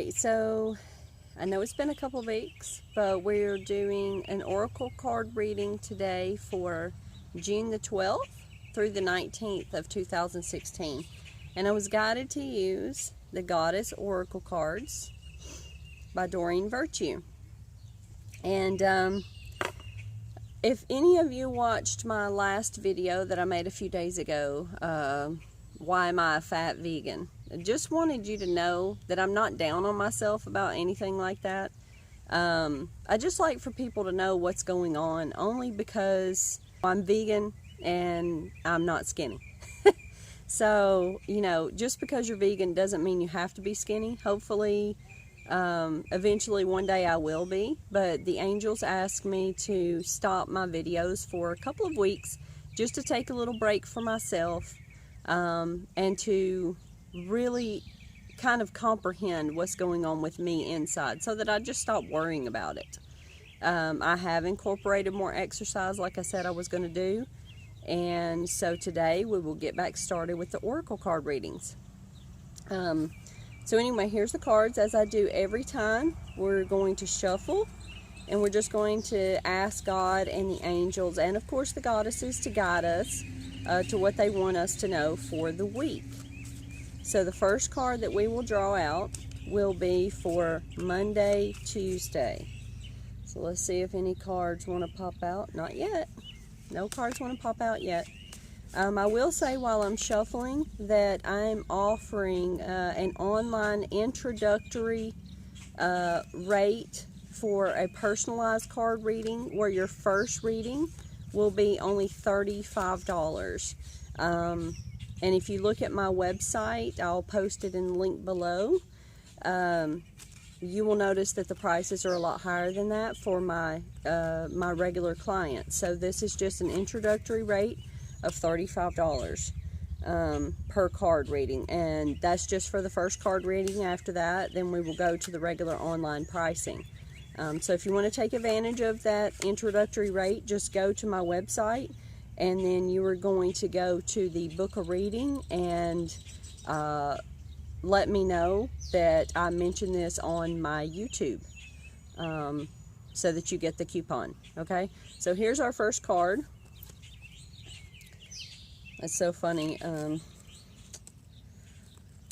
right, so I know it's been a couple of weeks, but we're doing an oracle card reading today for June the 12th through the 19th of 2016. And I was guided to use the Goddess Oracle cards by Doreen Virtue. And if any of you watched my last video that I made a few days ago, why am I a fat vegan? I just wanted you to know that I'm not down on myself about anything like that. I just like for people to know what's going on, only because I'm vegan and I'm not skinny. So, you know, just because you're vegan doesn't mean you have to be skinny. Hopefully, eventually one day I will be. But the angels asked me to stop my videos for a couple of weeks just to take a little break for myself and to really kind of comprehend what's going on with me inside so that I just stop worrying about it. I have incorporated more exercise like I said I was going to do. And so today we will get back started with the oracle card readings. So anyway, here's the cards. As I do every time, we're going to shuffle and we're just going to ask God and the angels and of course the goddesses to guide us to what they want us to know for the week. So the first card that we will draw out will be for Monday, Tuesday. So let's see if any cards want to pop out. Not yet. No cards want to pop out yet. I will say while I'm shuffling that I'm offering an online introductory rate for a personalized card reading where your first reading will be only $35. And if you look at my website, I'll post it in the link below. You will notice that the prices are a lot higher than that for my my regular clients. So this is just an introductory rate of $35 per card reading, and that's just for the first card reading. After that, then we will go to the regular online pricing. So if you want to take advantage of that introductory rate, just go to my website, and then you are going to go to the book a reading and let me know that I mentioned this on my YouTube so that you get the coupon. Okay, so here's our first card. It's so funny.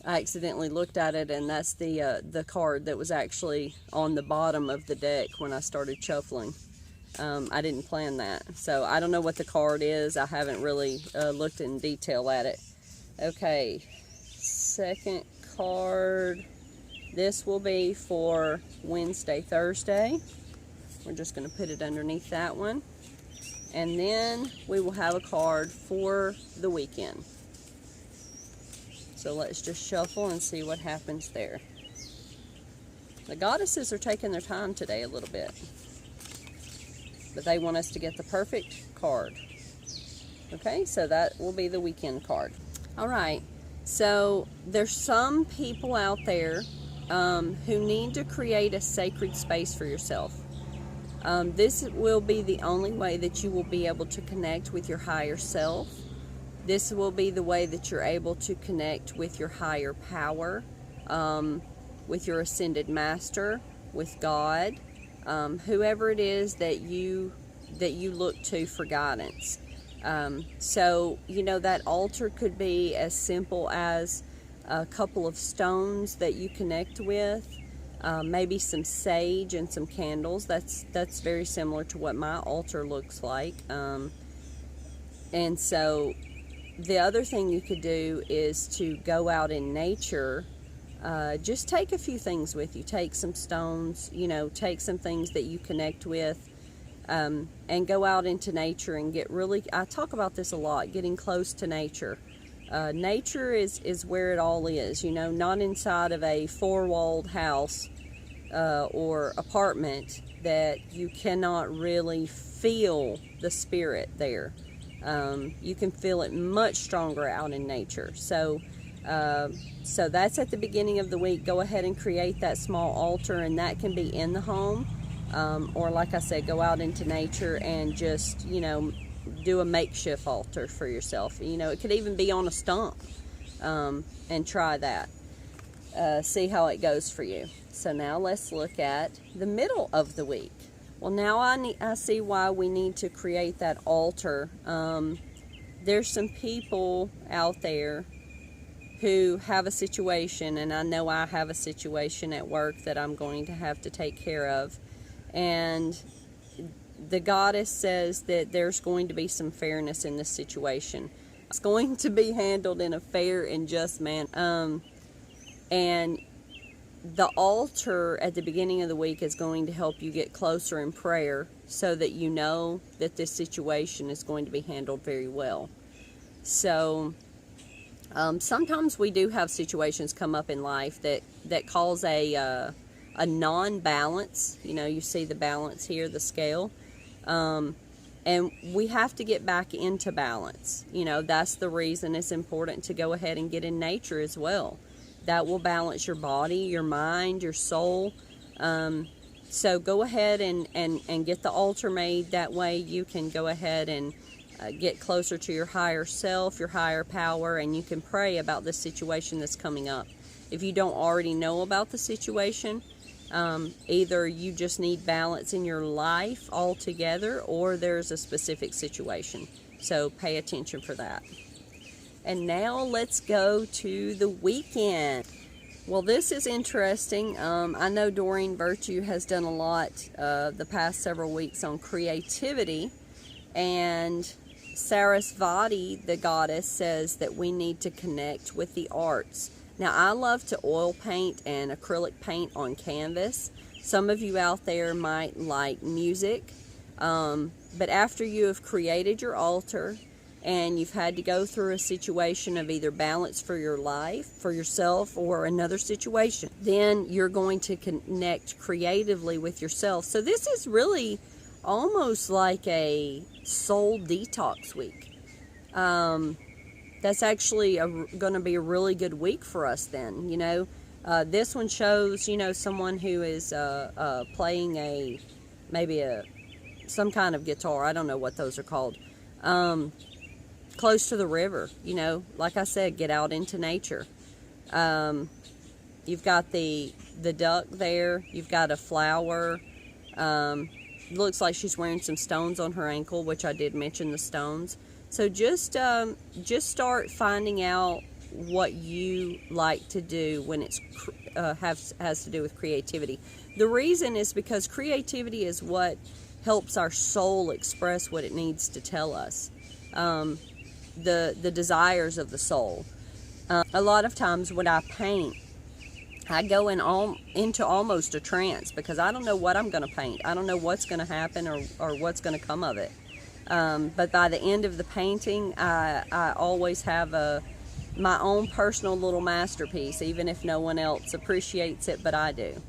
I accidentally looked at it, and that's the card that was actually on the bottom of the deck when I started shuffling. I didn't plan that, so I don't know what the card is. I haven't really looked in detail at it. Okay, second card. This will be for Wednesday, Thursday. We're just going to put it underneath that one. And then we will have a card for the weekend. So let's just shuffle and see what happens there. The goddesses are taking their time today a little bit, but they want us to get the perfect card. Okay, so that will be the weekend card. All right, so there's some people out there who need to create a sacred space for yourself. This will be the only way that you will be able to connect with your higher self. This will be the way that you're able to connect with your higher power, with your ascended master, with God, whoever it is that you look to for guidance. So, you know, that altar could be as simple as a couple of stones that you connect with. Maybe some sage and some candles. That's very similar to what my altar looks like. And so the other thing you could do is to go out in nature. Just take a few things with you. Take some stones, you know, take some things that you connect with, and go out into nature and get really, I talk about this a lot, getting close to nature. Nature is where it all is, you know, not inside of a four-walled house or apartment that you cannot really feel the spirit there. You can feel it much stronger out in nature. So that's at the beginning of the week. Go ahead and create that small altar, and that can be in the home, or like I said, go out into nature and just, you know, do a makeshift altar for yourself. You know, it could even be on a stump, and try that. see how it goes for you. So now let's look at the middle of the week. Well, now I see why we need to create that altar. There's some people out there who have a situation, and I know I have a situation at work that I'm going to have to take care of. And the goddess says that there's going to be some fairness in this situation. It's going to be handled in a fair and just manner. And the altar at the beginning of the week is going to help you get closer in prayer so that you know that this situation is going to be handled very well. So sometimes we do have situations come up in life that cause a non-balance. You know, you see the balance here, the scale. And we have to get back into balance. You know, that's the reason it's important to go ahead and get in nature as well. That will balance your body, your mind, your soul. So go ahead and get the altar made. That way you can go ahead and get closer to your higher self, your higher power, and you can pray about this situation that's coming up. If you don't already know about the situation, either you just need balance in your life altogether, or there's a specific situation. So pay attention for that. And now let's go to the weekend. Well, this is interesting. I know Doreen Virtue has done a lot the past several weeks on creativity, and Sarasvati, the goddess, says that we need to connect with the arts. Now, I love to oil paint and acrylic paint on canvas. Some of you out there might like music, but after you have created your altar and you've had to go through a situation of either balance for your life, for yourself, or another situation, then you're going to connect creatively with yourself. So this is really almost like a soul detox week. That's actually going to be a really good week for us then. You know, this one shows, you know, someone who is playing some kind of guitar. I don't know what those are called. Close to the river, you know, like I said, get out into nature. You've got the duck there. You've got a flower. Looks like she's wearing some stones on her ankle, which I did mention the stones. So just start finding out what you like to do when it's has to do with creativity. The reason is because creativity is what helps our soul express what it needs to tell us. The desires of the soul. A lot of times when I paint, I go into almost a trance because I don't know what I'm going to paint. I don't know what's going to happen or what's going to come of it. But by the end of the painting, I always have my own personal little masterpiece, even if no one else appreciates it, but I do.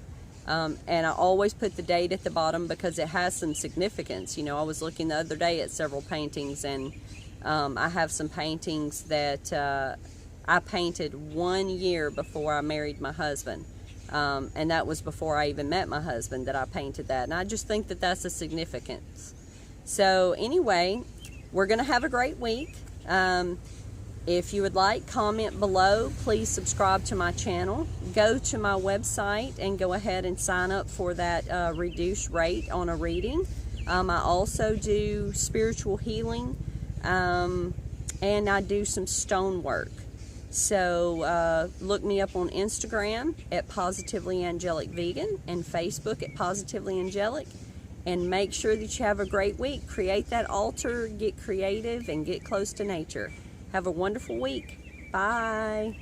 And I always put the date at the bottom because it has some significance. You know, I was looking the other day at several paintings, and I have some paintings that I painted 1 year before I married my husband. And that was before I even met my husband that I painted that. And I just think that that's a significance. So anyway, we're going to have a great week. If you would like, comment below. Please subscribe to my channel. Go to my website and go ahead and sign up for that reduced rate on a reading. I also do spiritual healing, and I do some stone work. So look me up on Instagram at Positively Angelic Vegan and Facebook at Positively Angelic. And make sure that you have a great week. Create that altar, get creative, and get close to nature. Have a wonderful week. Bye.